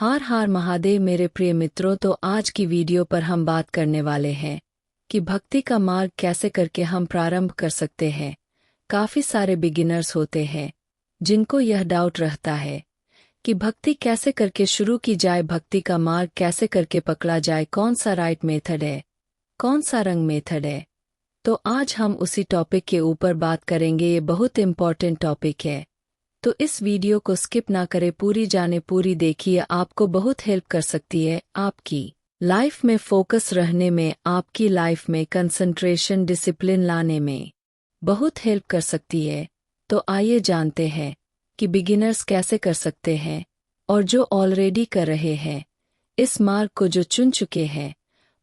हार हार महादेव मेरे प्रिय मित्रों। तो आज की वीडियो पर हम बात करने वाले हैं कि भक्ति का मार्ग कैसे करके हम प्रारंभ कर सकते हैं। काफ़ी सारे बिगिनर्स होते हैं जिनको यह डाउट रहता है कि भक्ति कैसे करके शुरू की जाए, भक्ति का मार्ग कैसे करके पकड़ा जाए, कौन सा राइट मेथड है, कौन सा रंग मेथड है। तो आज हम उसी टॉपिक के ऊपर बात करेंगे। ये बहुत इम्पॉर्टेंट टॉपिक है, तो इस वीडियो को स्किप ना करें, पूरी जाने पूरी देखिए। आपको बहुत हेल्प कर सकती है आपकी लाइफ में फोकस रहने में, आपकी लाइफ में कंसंट्रेशन डिसिप्लिन लाने में बहुत हेल्प कर सकती है। तो आइए जानते हैं कि बिगिनर्स कैसे कर सकते हैं और जो ऑलरेडी कर रहे हैं इस मार्ग को, जो चुन चुके हैं,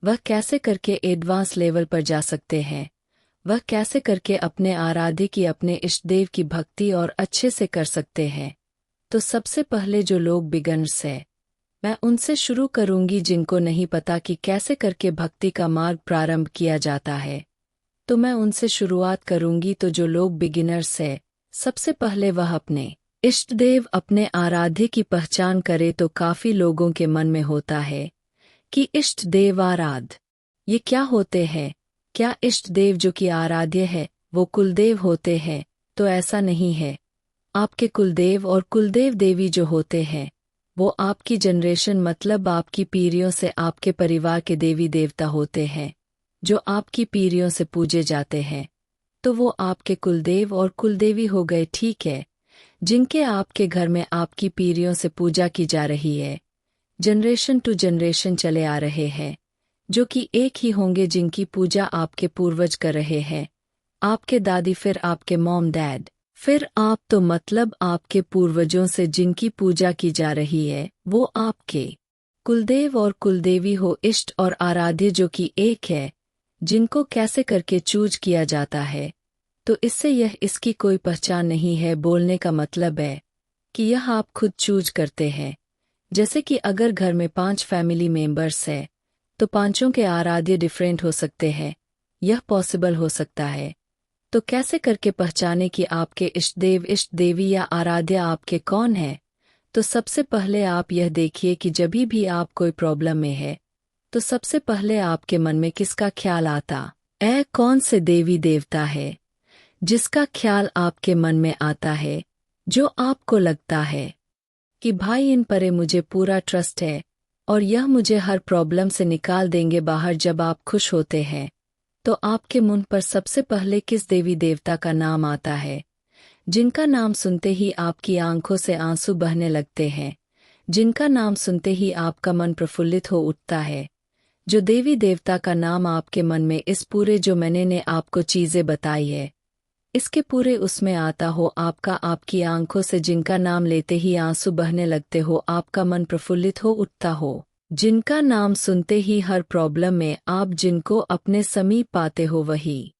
वह कैसे करके एडवांस लेवल पर जा सकते हैं, वह कैसे करके अपने आराध्य की, अपने इष्टदेव की भक्ति और अच्छे से कर सकते हैं। तो सबसे पहले जो लोग बिगिनर्स हैं, मैं उनसे शुरू करूंगी जिनको नहीं पता कि कैसे करके भक्ति का मार्ग प्रारंभ किया जाता है। तो मैं उनसे शुरुआत करूंगी। तो जो लोग बिगिनर्स हैं, सबसे पहले वह अपने इष्टदेव, अपने आराध्य की पहचान करे। तो काफी लोगों के मन में होता है कि इष्ट देव आराध्य ये क्या होते हैं, क्या इष्ट देव जो कि आराध्य है वो कुलदेव होते हैं? तो ऐसा नहीं है। आपके कुलदेव और कुलदेव देवी जो होते हैं वो आपकी जनरेशन, मतलब आपकी पीढ़ियों से, आपके परिवार के देवी देवता होते हैं जो आपकी पीढ़ियों से पूजे जाते हैं। तो वो आपके कुलदेव और कुलदेवी हो गए, ठीक है, जिनके आपके घर में आपकी पीढ़ियों से पूजा की जा रही है, जनरेशन टू जनरेशन चले आ रहे हैं, जो कि एक ही होंगे जिनकी पूजा आपके पूर्वज कर रहे हैं। आपके दादी, फिर आपके मॉम डैड, फिर आप, तो मतलब आपके पूर्वजों से जिनकी पूजा की जा रही है वो आपके कुलदेव और कुलदेवी हो, इष्ट और आराध्य जो कि एक है, जिनको कैसे करके चूज किया जाता है। तो इससे यह इसकी कोई पहचान नहीं है। बोलने का मतलब है कि यह आप खुद चूज करते हैं। जैसे कि अगर घर में 5 फैमिली मेंबर्स है तो पांचों के आराध्य डिफरेंट हो सकते हैं, यह पॉसिबल हो सकता है। तो कैसे करके पहचाने कि आपके इष्टदेव, इष्ट देवी या आराध्य आपके कौन है? तो सबसे पहले आप यह देखिए कि जब भी आप कोई प्रॉब्लम में है तो सबसे पहले आपके मन में किसका ख्याल आता है? कौन से देवी देवता है जिसका ख्याल आपके मन में आता है, जो आपको लगता है कि भाई इन पर मुझे पूरा ट्रस्ट है और यह मुझे हर प्रॉब्लम से निकाल देंगे बाहर। जब आप खुश होते हैं तो आपके मुंह पर सबसे पहले किस देवी देवता का नाम आता है, जिनका नाम सुनते ही आपकी आंखों से आंसू बहने लगते हैं, जिनका नाम सुनते ही आपका मन प्रफुल्लित हो उठता है? जो देवी देवता का नाम आपके मन में इस पूरे जो मैंने ने आपको चीज़ें बताई है इसके पूरे उसमें आता हो, आपका, आपकी आंखों से जिनका नाम लेते ही आंसू बहने लगते हो, आपका मन प्रफुल्लित हो उठता हो, जिनका नाम सुनते ही हर प्रॉब्लम में आप जिनको अपने समीप पाते हो, वही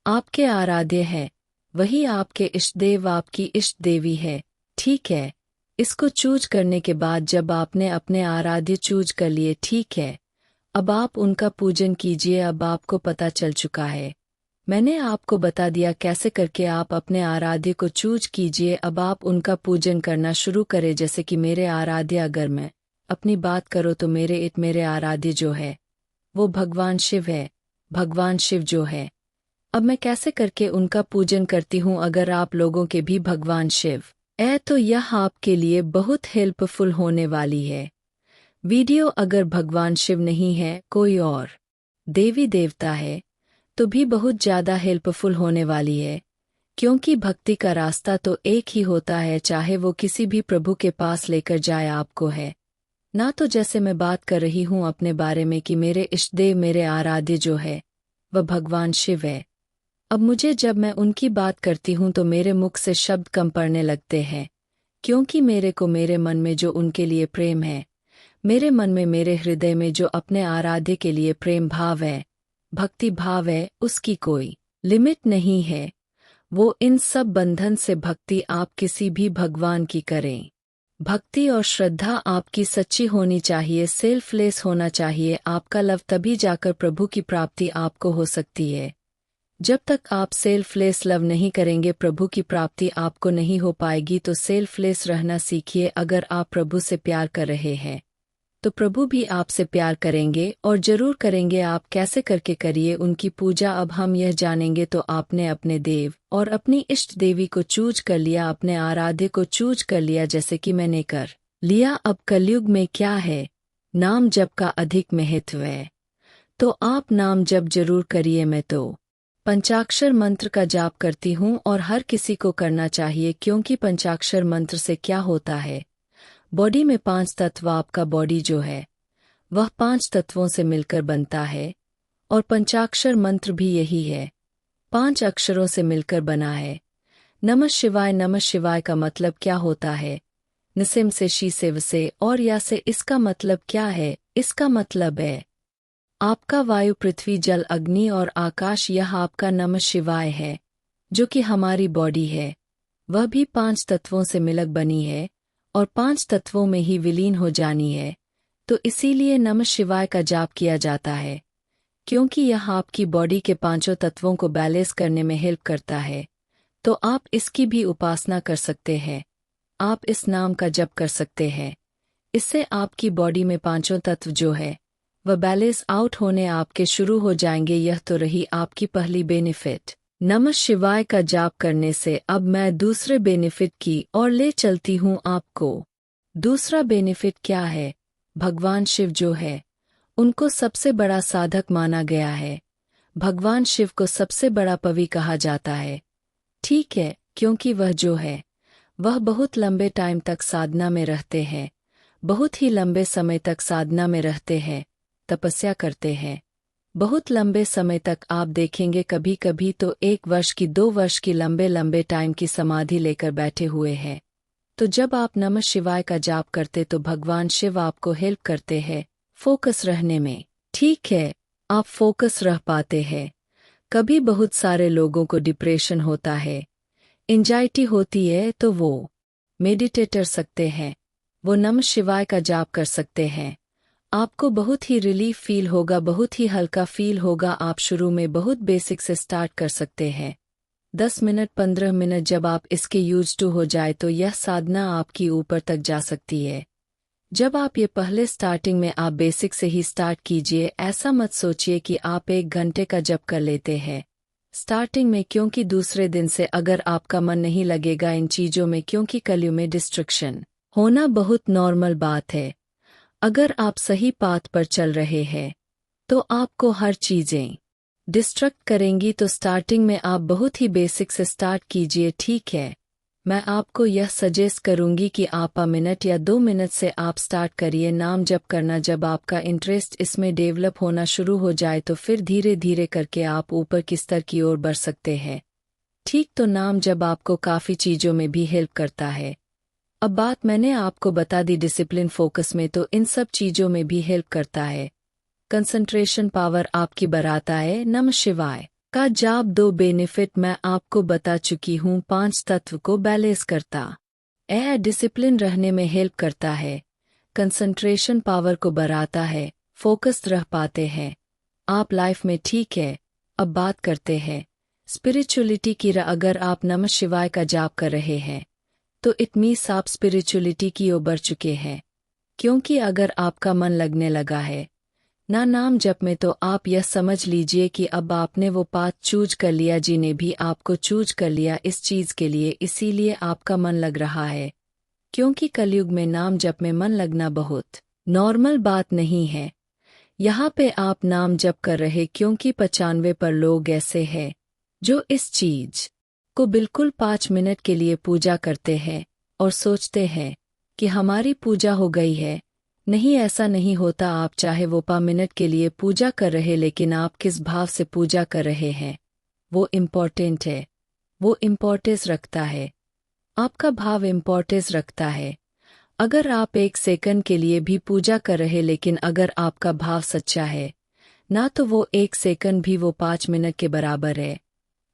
आपके आराध्य है, वही आपके इष्टदेव, आपकी इष्ट देवी है, ठीक है। इसको चूज करने के बाद जब आपने अपने आराध्य चूज कर लिए, ठीक है, अब आप उनका पूजन कीजिए। अब आपको पता चल चुका है, मैंने आपको बता दिया कैसे करके आप अपने आराध्य को चूज कीजिए। अब आप उनका पूजन करना शुरू करें। जैसे कि मेरे आराध्य, अगर मैं अपनी बात करो तो मेरे आराध्य जो है वो भगवान शिव है। भगवान शिव जो है, अब मैं कैसे करके उनका पूजन करती हूँ। अगर आप लोगों के भी भगवान शिव है तो यह आपके लिए बहुत हेल्पफुल होने वाली है वीडियो। अगर भगवान शिव नहीं है, कोई और देवी देवता है, तो भी बहुत ज़्यादा हेल्पफुल होने वाली है, क्योंकि भक्ति का रास्ता तो एक ही होता है, चाहे वो किसी भी प्रभु के पास लेकर जाए आपको है ना। तो जैसे मैं बात कर रही हूँ अपने बारे में कि मेरे इष्टदेव, मेरे आराध्य जो है वह भगवान शिव है। अब मुझे, जब मैं उनकी बात करती हूँ तो मेरे मुख से शब्द कम पड़ने लगते हैं, क्योंकि मेरे को, मेरे मन में जो उनके लिए प्रेम है, मेरे मन में, मेरे हृदय में जो अपने आराध्य के लिए प्रेम भाव है, भक्ति भाव है, उसकी कोई लिमिट नहीं है। वो इन सब बंधन से भक्ति आप किसी भी भगवान की करें, भक्ति और श्रद्धा आपकी सच्ची होनी चाहिए, सेल्फलेस होना चाहिए आपका लव, तभी जाकर प्रभु की प्राप्ति आपको हो सकती है। जब तक आप सेल्फलेस लव नहीं करेंगे प्रभु की प्राप्ति आपको नहीं हो पाएगी। तो सेल्फलेस रहना सीखिए। अगर आप प्रभु से प्यार कर रहे हैं तो प्रभु भी आपसे प्यार करेंगे और जरूर करेंगे। आप कैसे करके करिए उनकी पूजा। अब हम यह जानेंगे तो आपने अपने देव और अपनी इष्ट देवी को चूज कर लिया, अपने आराध्य को चूज कर लिया, जैसे कि मैंने कर लिया। अब कलयुग में क्या है, नाम जप का अधिक महत्व है, तो आप नाम जप जरूर करिए। मैं तो पंचाक्षर मंत्र का जाप करती हूँ और हर किसी को करना चाहिए, क्योंकि पंचाक्षर मंत्र से क्या होता है, बॉडी में 5 तत्व, आपका बॉडी जो है वह 5 तत्वों से मिलकर बनता है और पंचाक्षर मंत्र भी यही है, 5 अक्षरों से मिलकर बना है। नमः शिवाय, नमः शिवाय का मतलब क्या होता है, निसिम से, शी से, व से और या से। इसका मतलब क्या है, इसका मतलब है आपका वायु, पृथ्वी, जल, अग्नि और आकाश, यह आपका नमः शिवाय है, जो कि हमारी बॉडी है, वह भी 5 तत्वों से मिलकर बनी है और 5 तत्वों में ही विलीन हो जानी है। तो इसीलिए नमः शिवाय का जाप किया जाता है, क्योंकि यह आपकी बॉडी के 5 तत्वों को बैलेंस करने में हेल्प करता है। तो आप इसकी भी उपासना कर सकते हैं, आप इस नाम का जप कर सकते हैं। इससे आपकी बॉडी में 5 तत्व जो है वह बैलेंस आउट होने आपके शुरू हो जाएंगे। यह तो रही आपकी पहली बेनिफिट, नमः शिवाय का जाप करने से। अब मैं दूसरे बेनिफिट की ओर ले चलती हूँ आपको। दूसरा बेनिफिट क्या है, भगवान शिव जो है उनको सबसे बड़ा साधक माना गया है। भगवान शिव को सबसे बड़ा पवी कहा जाता है, ठीक है, क्योंकि वह जो है वह बहुत लंबे टाइम तक साधना में रहते हैं, बहुत ही लंबे समय तक साधना में रहते हैं, तपस्या करते हैं। बहुत लंबे समय तक आप देखेंगे, कभी कभी तो 1 वर्ष की, 2 वर्ष की, लंबे लंबे टाइम की समाधि लेकर बैठे हुए हैं। तो जब आप नमः शिवाय का जाप करते तो भगवान शिव आपको हेल्प करते हैं फोकस रहने में, ठीक है, आप फोकस रह पाते हैं। कभी बहुत सारे लोगों को डिप्रेशन होता है, एंजाइटी होती है, तो वो मेडिटेट कर सकते हैं, वो नमः शिवाय का जाप कर सकते हैं। आपको बहुत ही रिलीफ फील होगा, बहुत ही हल्का फील होगा। आप शुरू में बहुत बेसिक से स्टार्ट कर सकते हैं, 10 मिनट, 15 मिनट। जब आप इसके यूज टू हो जाए तो यह साधना आपकी ऊपर तक जा सकती है। जब आप ये पहले स्टार्टिंग में आप बेसिक से ही स्टार्ट कीजिए, ऐसा मत सोचिए कि आप 1 घंटे का जप कर लेते हैं स्टार्टिंग में, क्योंकि दूसरे दिन से अगर आपका मन नहीं लगेगा इन चीज़ों में, क्योंकि कलयुग में डिस्ट्रैक्शन होना बहुत नॉर्मल बात है। अगर आप सही पाथ पर चल रहे हैं तो आपको हर चीज़ें डिस्ट्रैक्ट करेंगी। तो स्टार्टिंग में आप बहुत ही बेसिक से स्टार्ट कीजिए, ठीक है। मैं आपको यह सजेस्ट करूंगी कि आप 1 मिनट या 2 मिनट से आप स्टार्ट करिए नाम जप करना। जब आपका इंटरेस्ट इसमें डेवलप होना शुरू हो जाए तो फिर धीरे धीरे करके आप ऊपर की स्तर की ओर बढ़ सकते हैं, ठीक। तो नाम जप आपको काफ़ी चीज़ों में भी हेल्प करता है। अब बात मैंने आपको बता दी डिसिप्लिन फोकस में, तो इन सब चीज़ों में भी हेल्प करता है। कंसंट्रेशन पावर आपकी बढ़ाता है। नमः शिवाय का जाप 2 बेनिफिट मैं आपको बता चुकी हूँ, 5 तत्व को बैलेंस करता है, डिसिप्लिन रहने में हेल्प करता है, कंसंट्रेशन पावर को बढ़ाता है, फोकस्ड रह पाते हैं आप लाइफ में, ठीक है। अब बात करते हैं स्पिरिचुअलिटी की। अगर आप नमः शिवाय का जाप कर रहे हैं तो इट मीन्स आप स्पिरिचुअलिटी की ओर बढ़ चुके हैं, क्योंकि अगर आपका मन लगने लगा है ना नाम जप में, तो आप यह समझ लीजिए कि अब आपने वो पाथ चूज कर लिया, जिन्हें भी आपको चूज कर लिया इस चीज़ के लिए, इसीलिए आपका मन लग रहा है। क्योंकि कलयुग में नाम जप में मन लगना बहुत नॉर्मल बात नहीं है। यहाँ पे आप नाम जप कर रहे, क्योंकि 95% लोग ऐसे हैं जो इस चीज को बिल्कुल 5 मिनट के लिए पूजा करते हैं और सोचते हैं कि हमारी पूजा हो गई है। नहीं, ऐसा नहीं होता। आप चाहे वो 5 मिनट के लिए पूजा कर रहे, लेकिन आप किस भाव से पूजा कर रहे हैं वो इम्पोर्टेंट है, वो इम्पोर्टेंस रखता है, आपका भाव इम्पोर्टेंस रखता है। अगर आप 1 सेकंड के लिए भी पूजा कर रहे, लेकिन अगर आपका भाव सच्चा है ना, तो वो 1 सेकंड भी वो 5 मिनट के बराबर है।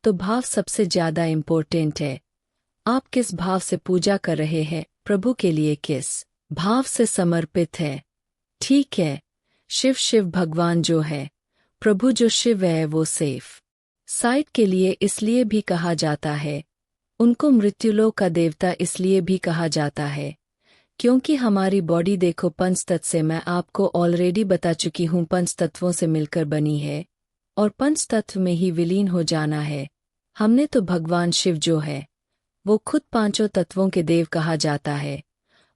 तो भाव सबसे ज़्यादा इम्पोर्टेंट है। आप किस भाव से पूजा कर रहे हैं, प्रभु के लिए किस भाव से समर्पित है, ठीक है। शिव भगवान जो है, प्रभु जो शिव है, वो सेफ साइड के लिए इसलिए भी कहा जाता है, उनको मृत्युलोक का देवता इसलिए भी कहा जाता है, क्योंकि हमारी बॉडी देखो पंच तत्व से मैं आपको ऑलरेडी बता चुकी हूँ पंच तत्वों से मिलकर बनी है और पंच तत्व में ही विलीन हो जाना है। हमने तो भगवान शिव जो है वो खुद पांचों तत्वों के देव कहा जाता है।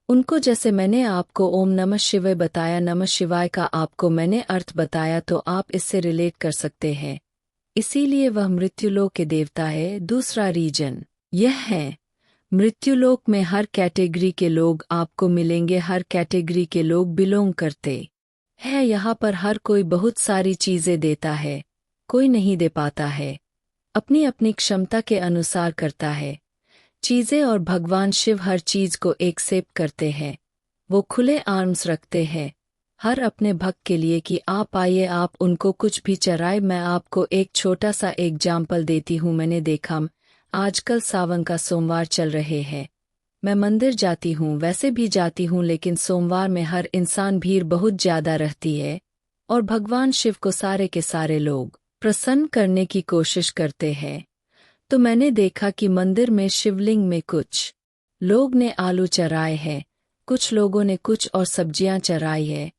उनको जैसे मैंने आपको ओम नमः शिवाय बताया, नमः शिवाय का आपको मैंने अर्थ बताया, तो आप इससे रिलेट कर सकते हैं। इसीलिए वह मृत्युलोक के देवता है। दूसरा रीजन यह है, मृत्युलोक में हर कैटेगरी के लोग आपको मिलेंगे, हर कैटेगरी के लोग बिलोंग करते हैं। यहाँ पर हर कोई बहुत सारी चीजें देता है, कोई नहीं दे पाता है, अपनी अपनी क्षमता के अनुसार करता है चीजें, और भगवान शिव हर चीज को एक्सेप्ट करते हैं। वो खुले आर्म्स रखते हैं हर अपने भक्त के लिए कि आप आइए, आप उनको कुछ भी चराए। मैं आपको एक छोटा सा एग्जाम्पल देती हूँ। मैंने देखा आजकल सावन का सोमवार चल रहे हैं, मैं मंदिर जाती हूँ, वैसे भी जाती हूँ, लेकिन सोमवार में हर इंसान भीड़ बहुत ज्यादा रहती है और भगवान शिव को सारे के सारे लोग प्रसन्न करने की कोशिश करते हैं। तो मैंने देखा कि मंदिर में शिवलिंग में कुछ लोग ने आलू चराए हैं, कुछ लोगों ने कुछ और सब्जियां चराई है।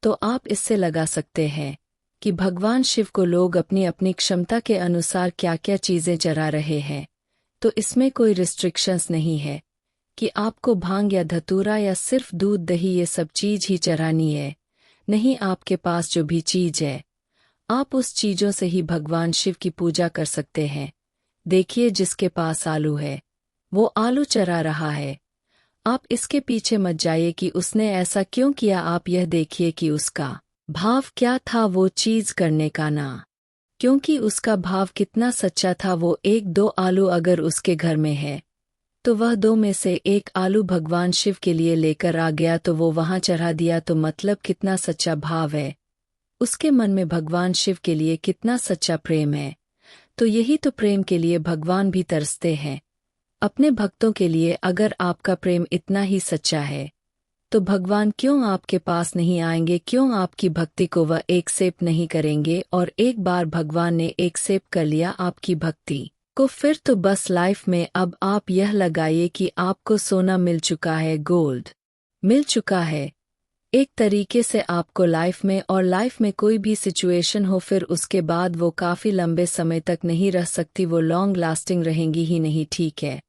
तो आप इससे लगा सकते हैं कि भगवान शिव को लोग अपनी अपनी क्षमता के अनुसार क्या क्या चीजें चरा रहे हैं। तो इसमें कोई रिस्ट्रिक्शंस नहीं है कि आपको भांग या धतूरा या सिर्फ दूध दही ये सब चीज ही चरानी है। नहीं, आपके पास जो भी चीज है आप उस चीजों से ही भगवान शिव की पूजा कर सकते हैं। देखिए, जिसके पास आलू है वो आलू चरा रहा है। आप इसके पीछे मत जाइए कि उसने ऐसा क्यों किया, आप यह देखिए कि उसका भाव क्या था वो चीज करने का, ना क्योंकि उसका भाव कितना सच्चा था। वो एक दो आलू अगर उसके घर में है तो वह दो में से एक आलू भगवान शिव के लिए लेकर आ गया, तो वो वहां चढ़ा दिया। तो मतलब कितना सच्चा भाव है उसके मन में, भगवान शिव के लिए कितना सच्चा प्रेम है। तो यही तो प्रेम के लिए भगवान भी तरसते हैं अपने भक्तों के लिए। अगर आपका प्रेम इतना ही सच्चा है तो भगवान क्यों आपके पास नहीं आएंगे, क्यों आपकी भक्ति को वह एक्सेप्ट नहीं करेंगे। और एक बार भगवान ने एक्सेप्ट कर लिया आपकी भक्ति को, फिर तो बस लाइफ में अब आप यह लगाइए कि आपको सोना मिल चुका है, गोल्ड मिल चुका है एक तरीके से आपको लाइफ में। और लाइफ में कोई भी सिचुएशन हो फिर उसके बाद वो काफ़ी लंबे समय तक नहीं रह सकती, वो लॉन्ग लास्टिंग रहेंगी ही नहीं, ठीक है।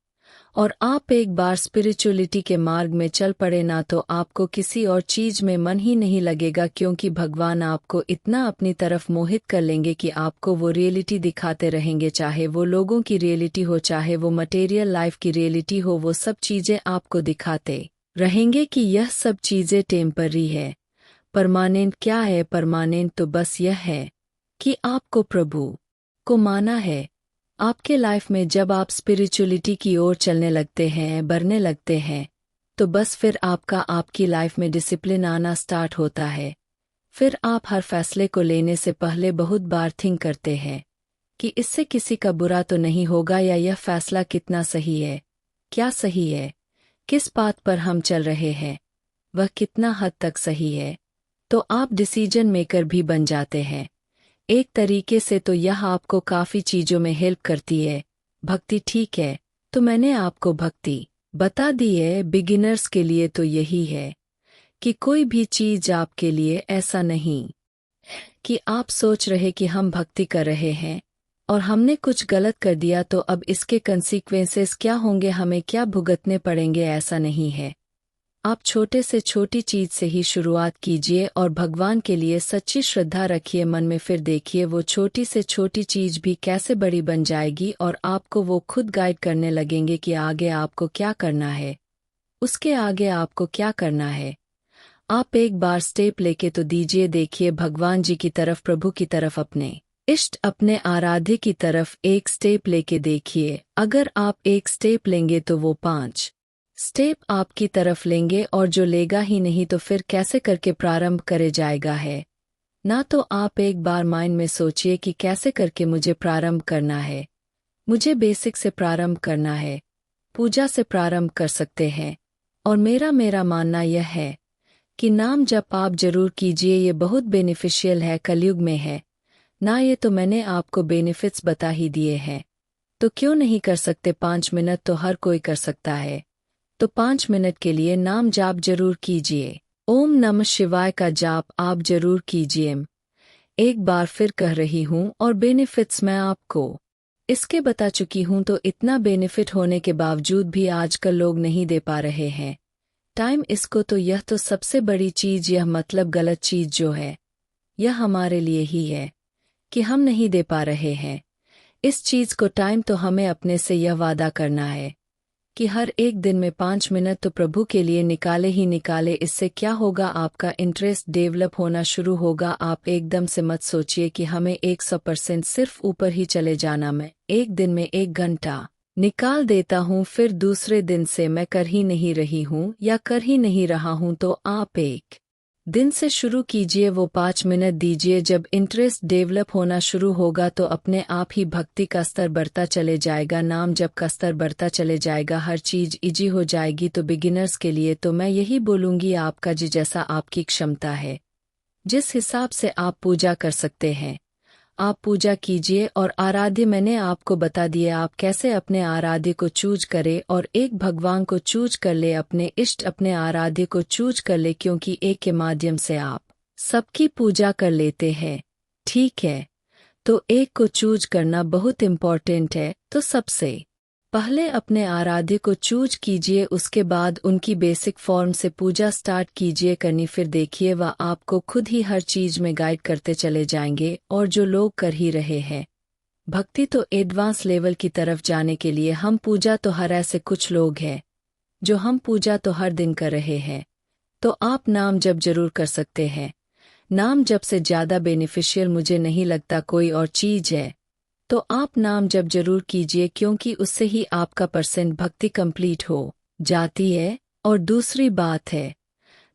और आप एक बार स्पिरिचुअलिटी के मार्ग में चल पड़े ना, तो आपको किसी और चीज में मन ही नहीं लगेगा, क्योंकि भगवान आपको इतना अपनी तरफ मोहित कर लेंगे कि आपको वो रियलिटी दिखाते रहेंगे, चाहे वो लोगों की रियलिटी हो, चाहे वो मटेरियल लाइफ की रियलिटी हो, वो सब चीजें आपको दिखाते रहेंगे कि यह सब चीजें टेम्पररी है। परमानेंट क्या है? परमानेंट तो बस यह है कि आपको प्रभु को माना है। आपके लाइफ में जब आप स्पिरिचुअलिटी की ओर चलने लगते हैं, बढ़ने लगते हैं, तो बस फिर आपकी लाइफ में डिसिप्लिन आना स्टार्ट होता है। फिर आप हर फैसले को लेने से पहले बहुत बार थिंक करते हैं कि इससे किसी का बुरा तो नहीं होगा, या यह फैसला कितना सही है, क्या सही है, किस बात पर हम चल रहे हैं, वह कितना हद तक सही है। तो आप डिसीजन मेकर भी बन जाते हैं एक तरीके से। तो यह आपको काफ़ी चीज़ों में हेल्प करती है। भक्ति, ठीक है, तो मैंने आपको भक्ति बता दी है। बिगिनर्स के लिए तो यही है कि कोई भी चीज़ आपके लिए ऐसा नहीं कि आप सोच रहे कि हम भक्ति कर रहे हैं और हमने कुछ गलत कर दिया तो अब इसके कंसीक्वेंसेस क्या होंगे, हमें क्या भुगतने पड़ेंगे, ऐसा नहीं है। आप छोटे से छोटी चीज से ही शुरुआत कीजिए और भगवान के लिए सच्ची श्रद्धा रखिए मन में, फिर देखिए वो छोटी से छोटी चीज भी कैसे बड़ी बन जाएगी और आपको वो खुद गाइड करने लगेंगे कि आगे आपको क्या करना है, उसके आगे आपको क्या करना है। आप एक बार स्टेप लेके तो दीजिए, देखिए भगवान जी की तरफ, प्रभु की तरफ, अपने इष्ट, अपने आराध्य की तरफ एक स्टेप लेके देखिए। अगर आप एक स्टेप लेंगे तो वो 5 स्टेप आपकी तरफ लेंगे, और जो लेगा ही नहीं तो फिर कैसे करके प्रारंभ करे जाएगा है ना। तो आप एक बार माइंड में सोचिए कि कैसे करके मुझे प्रारंभ करना है। मुझे बेसिक से प्रारंभ करना है, पूजा से प्रारंभ कर सकते हैं। और मेरा मानना यह है कि नाम जप आप जरूर कीजिए, ये बहुत बेनिफिशियल है, कलयुग में है ना। ये तो मैंने आपको बेनिफिट्स बता ही दिए हैं, तो क्यों नहीं कर सकते। 5 मिनट तो हर कोई कर सकता है। तो 5 मिनट के लिए नाम जाप जरूर कीजिए। ओम नमः शिवाय का जाप आप जरूर कीजिए। एक बार फिर कह रही हूँ, और बेनिफिट्स मैं आपको इसके बता चुकी हूँ, तो इतना बेनिफिट होने के बावजूद भी आजकल लोग नहीं दे पा रहे हैं टाइम इसको। तो यह तो सबसे बड़ी चीज, यह मतलब गलत चीज जो है यह हमारे लिए ही है कि हम नहीं दे पा रहे हैं इस चीज को टाइम। तो हमें अपने से यह वादा करना है कि हर एक दिन में 5 मिनट तो प्रभु के लिए निकाले ही निकाले। इससे क्या होगा, आपका इंटरेस्ट डेवलप होना शुरू होगा। आप एकदम से मत सोचिए कि हमें 100% सिर्फ ऊपर ही चले जाना। मैं एक दिन में 1 घंटा निकाल देता हूँ, फिर दूसरे दिन से मैं कर ही नहीं रही हूँ या कर ही नहीं रहा हूँ। तो आप एक दिन से शुरू कीजिए, वो 5 मिनट दीजिए। जब इंटरेस्ट डेवलप होना शुरू होगा तो अपने आप ही भक्ति का स्तर बढ़ता चले जाएगा, नाम जप का स्तर बढ़ता चले जाएगा, हर चीज इजी हो जाएगी। तो बिगिनर्स के लिए तो मैं यही बोलूँगी, आपका जैसा आपकी क्षमता है, जिस हिसाब से आप पूजा कर सकते हैं आप पूजा कीजिए। और आराध्य मैंने आपको बता दिया आप कैसे अपने आराध्य को चूज करें, और एक भगवान को चूज कर ले, अपने इष्ट अपने आराध्य को चूज कर ले, क्योंकि एक के माध्यम से आप सबकी पूजा कर लेते हैं। ठीक है, तो एक को चूज करना बहुत इम्पोर्टेंट है। तो सबसे पहले अपने आराध्य को चूज कीजिए, उसके बाद उनकी बेसिक फॉर्म से पूजा स्टार्ट कीजिए करनी। फिर देखिए वह आपको खुद ही हर चीज में गाइड करते चले जाएंगे। और जो लोग कर ही रहे हैं भक्ति, तो एडवांस लेवल की तरफ जाने के लिए हम पूजा तो हर ऐसे कुछ लोग हैं जो हम पूजा तो हर दिन कर रहे हैं। तो आप नाम जप जरूर कर सकते हैं। नाम जप से ज़्यादा बेनिफिशियल मुझे नहीं लगता कोई और चीज है। तो आप नाम जप जरूर कीजिए, क्योंकि उससे ही आपका % भक्ति कंप्लीट हो जाती है। और दूसरी बात है,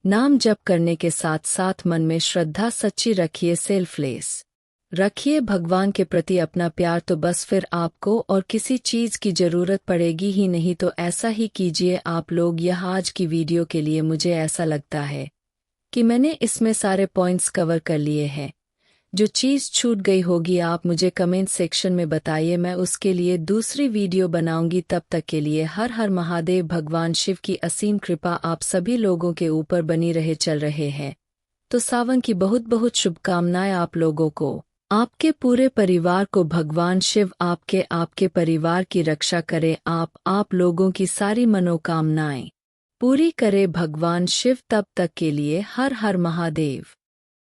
नाम जप करने के साथ साथ मन में श्रद्धा सच्ची रखिए, सेल्फलेस रखिए, भगवान के प्रति अपना प्यार। तो बस फिर आपको और किसी चीज की जरूरत पड़ेगी ही नहीं। तो ऐसा ही कीजिए आप लोग। यह आज की वीडियो के लिए मुझे ऐसा लगता है कि मैंने इसमें सारे पॉइंट्स कवर कर लिए हैं। जो चीज़ छूट गई होगी आप मुझे कमेंट सेक्शन में बताइए, मैं उसके लिए दूसरी वीडियो बनाऊंगी। तब तक के लिए हर हर महादेव। भगवान शिव की असीम कृपा आप सभी लोगों के ऊपर बनी रहे चल रहे हैं। तो सावन की बहुत बहुत शुभकामनाएं आप लोगों को, आपके पूरे परिवार को। भगवान शिव आपके परिवार की रक्षा करे, आप लोगों की सारी मनोकामनाएं पूरी करे भगवान शिव। तब तक के लिए हर हर महादेव।